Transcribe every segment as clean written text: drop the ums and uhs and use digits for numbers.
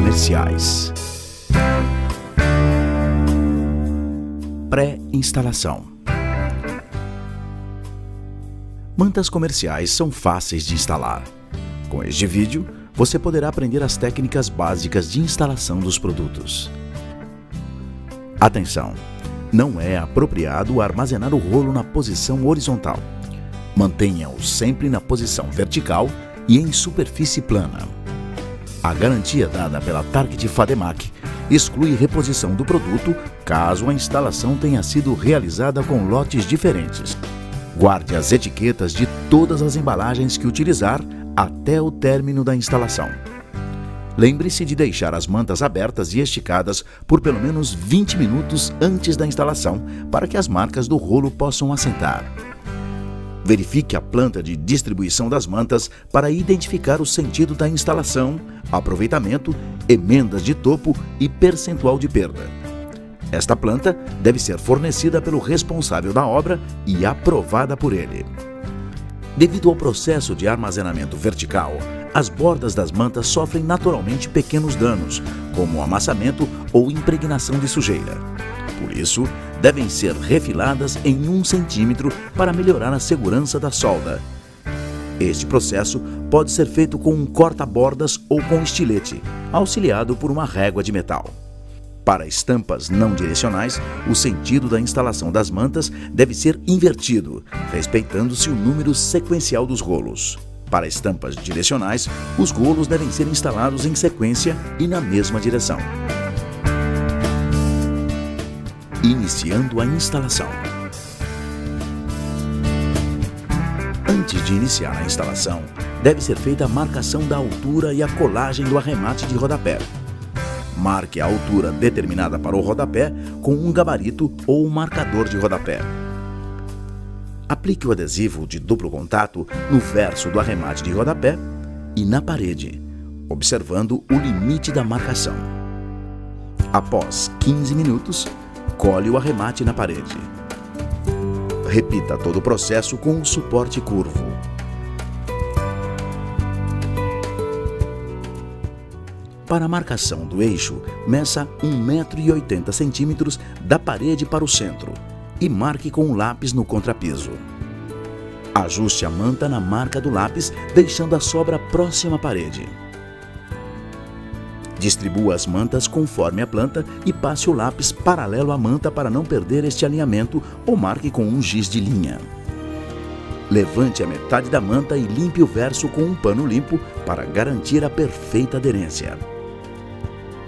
comerciais. Pré-instalação. Mantas comerciais são fáceis de instalar. Com este vídeo, você poderá aprender as técnicas básicas de instalação dos produtos. Atenção! Não é apropriado armazenar o rolo na posição horizontal. Mantenha-o sempre na posição vertical e em superfície plana. A garantia dada pela Target Fademac exclui reposição do produto caso a instalação tenha sido realizada com lotes diferentes. Guarde as etiquetas de todas as embalagens que utilizar até o término da instalação. Lembre-se de deixar as mantas abertas e esticadas por pelo menos 20 minutos antes da instalação para que as marcas do rolo possam assentar. Verifique a planta de distribuição das mantas para identificar o sentido da instalação, aproveitamento, emendas de topo e percentual de perda. Esta planta deve ser fornecida pelo responsável da obra e aprovada por ele. Devido ao processo de armazenamento vertical, as bordas das mantas sofrem naturalmente pequenos danos, como amassamento ou impregnação de sujeira. Por isso, devem ser refiladas em 1 centímetro para melhorar a segurança da solda. Este processo pode ser feito com um corta-bordas ou com estilete, auxiliado por uma régua de metal. Para estampas não direcionais, o sentido da instalação das mantas deve ser invertido, respeitando-se o número sequencial dos rolos. Para estampas direcionais, os rolos devem ser instalados em sequência e na mesma direção. Iniciando a instalação. Antes de iniciar a instalação, deve ser feita a marcação da altura e a colagem do arremate de rodapé. Marque a altura determinada para o rodapé com um gabarito ou um marcador de rodapé. Aplique o adesivo de duplo contato no verso do arremate de rodapé e na parede, observando o limite da marcação. Após 15 minutos, cole o arremate na parede. Repita todo o processo com o suporte curvo. Para a marcação do eixo, meça 1,80 m da parede para o centro e marque com um lápis no contrapiso. Ajuste a manta na marca do lápis, deixando a sobra próxima à parede. Distribua as mantas conforme a planta e passe o lápis paralelo à manta para não perder este alinhamento ou marque com um giz de linha. Levante a metade da manta e limpe o verso com um pano limpo para garantir a perfeita aderência.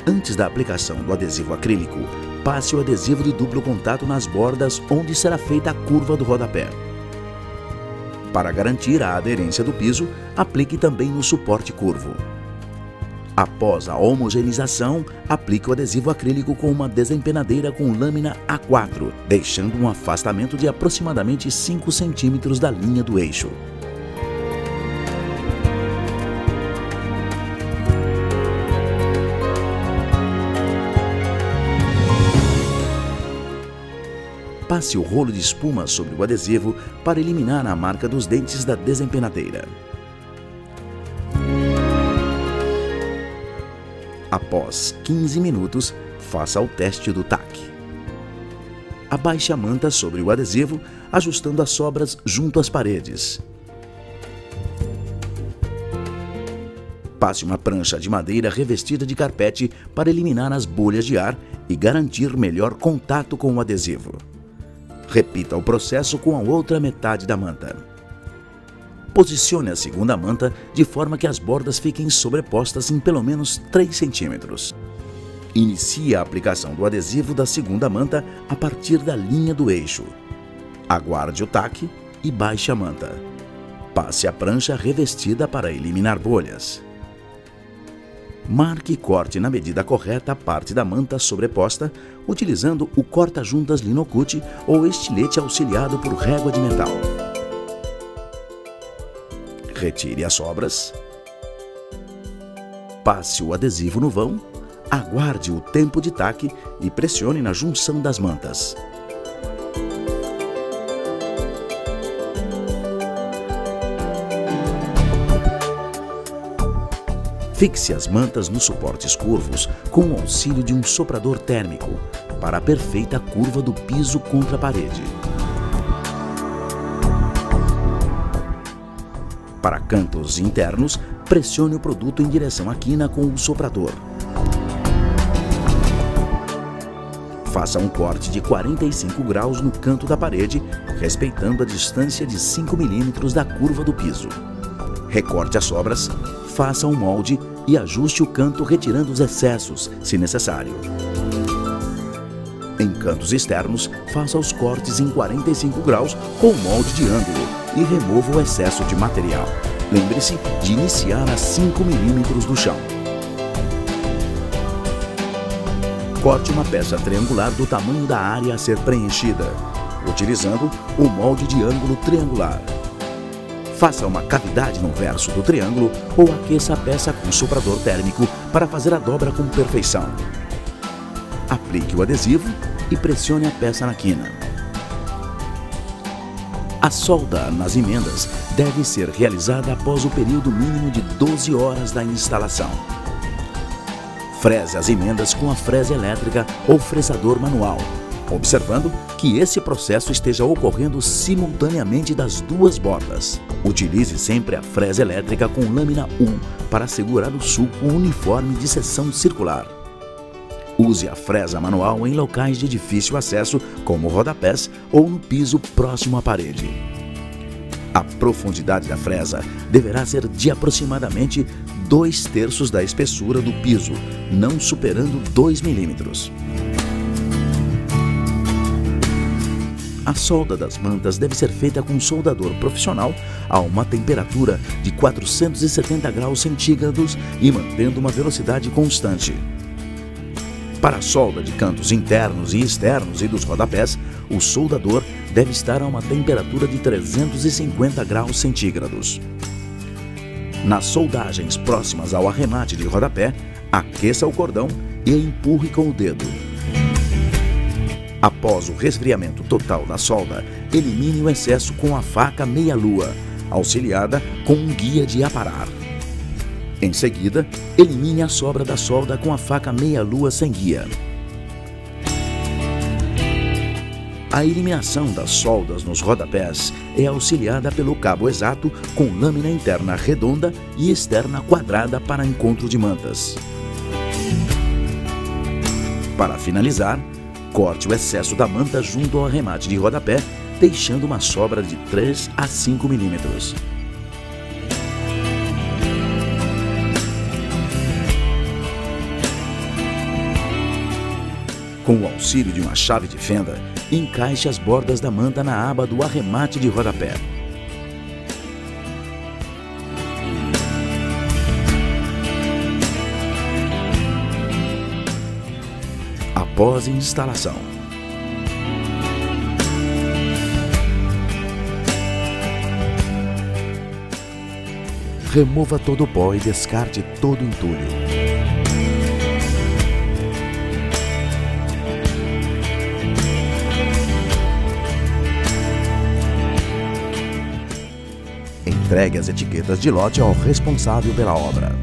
Antes da aplicação do adesivo acrílico, passe o adesivo de duplo contato nas bordas onde será feita a curva do rodapé. Para garantir a aderência do piso, aplique também no suporte curvo. Após a homogeneização, aplique o adesivo acrílico com uma desempenadeira com lâmina A4, deixando um afastamento de aproximadamente 5 centímetros da linha do eixo. Passe o rolo de espuma sobre o adesivo para eliminar a marca dos dentes da desempenadeira. Após 15 minutos, faça o teste do tack. Abaixe a manta sobre o adesivo, ajustando as sobras junto às paredes. Passe uma prancha de madeira revestida de carpete para eliminar as bolhas de ar e garantir melhor contato com o adesivo. Repita o processo com a outra metade da manta. Posicione a segunda manta de forma que as bordas fiquem sobrepostas em pelo menos 3 centímetros. Inicie a aplicação do adesivo da segunda manta a partir da linha do eixo. Aguarde o tack e baixe a manta. Passe a prancha revestida para eliminar bolhas. Marque e corte na medida correta a parte da manta sobreposta, utilizando o corta-juntas Linocut ou estilete auxiliado por régua de metal. Retire as sobras. Passe o adesivo no vão, aguarde o tempo de tack e pressione na junção das mantas. Fixe as mantas nos suportes curvos com o auxílio de um soprador térmico para a perfeita curva do piso contra a parede. Para cantos internos, pressione o produto em direção à quina com o soprador. Faça um corte de 45 graus no canto da parede, respeitando a distância de 5 milímetros da curva do piso. Recorte as sobras, faça um molde e ajuste o canto retirando os excessos, se necessário. Em cantos externos, faça os cortes em 45 graus com molde de ângulo e remova o excesso de material. Lembre-se de iniciar a 5 milímetros do chão. Corte uma peça triangular do tamanho da área a ser preenchida, utilizando o molde de ângulo triangular. Faça uma cavidade no verso do triângulo ou aqueça a peça com soprador térmico para fazer a dobra com perfeição. Aplique o adesivo e pressione a peça na quina. A solda nas emendas deve ser realizada após o período mínimo de 12 horas da instalação. Frese as emendas com a frese elétrica ou fresador manual, observando que esse processo esteja ocorrendo simultaneamente das duas bordas. Utilize sempre a frese elétrica com lâmina U para assegurar o sulco uniforme de seção circular. Use a fresa manual em locais de difícil acesso, como rodapés ou no piso próximo à parede. A profundidade da fresa deverá ser de aproximadamente 2/3 da espessura do piso, não superando 2 milímetros. A solda das mantas deve ser feita com um soldador profissional a uma temperatura de 470 graus centígrados e mantendo uma velocidade constante. Para a solda de cantos internos e externos e dos rodapés, o soldador deve estar a uma temperatura de 350 graus centígrados. Nas soldagens próximas ao arremate de rodapé, aqueça o cordão e empurre com o dedo. Após o resfriamento total da solda, elimine o excesso com a faca meia-lua, auxiliada com um guia de aparar. Em seguida, elimine a sobra da solda com a faca meia-lua sem guia. A eliminação das soldas nos rodapés é auxiliada pelo cabo exato com lâmina interna redonda e externa quadrada para encontro de mantas. Para finalizar, corte o excesso da manta junto ao arremate de rodapé, deixando uma sobra de 3 a 5 milímetros. Com o auxílio de uma chave de fenda, encaixe as bordas da manta na aba do arremate de rodapé. Após a instalação, remova todo o pó e descarte todo o entulho. Entregue as etiquetas de lote ao responsável pela obra.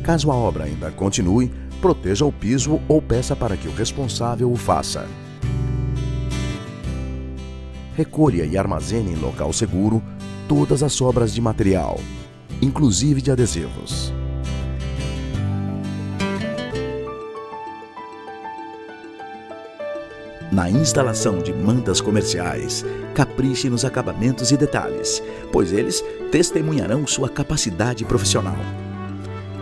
Caso a obra ainda continue, proteja o piso ou peça para que o responsável o faça. Recolha e armazene em local seguro todas as sobras de material, inclusive de adesivos. Na instalação de mantas comerciais, capriche nos acabamentos e detalhes, pois eles testemunharão sua capacidade profissional.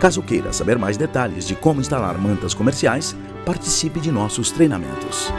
Caso queira saber mais detalhes de como instalar mantas comerciais, participe de nossos treinamentos.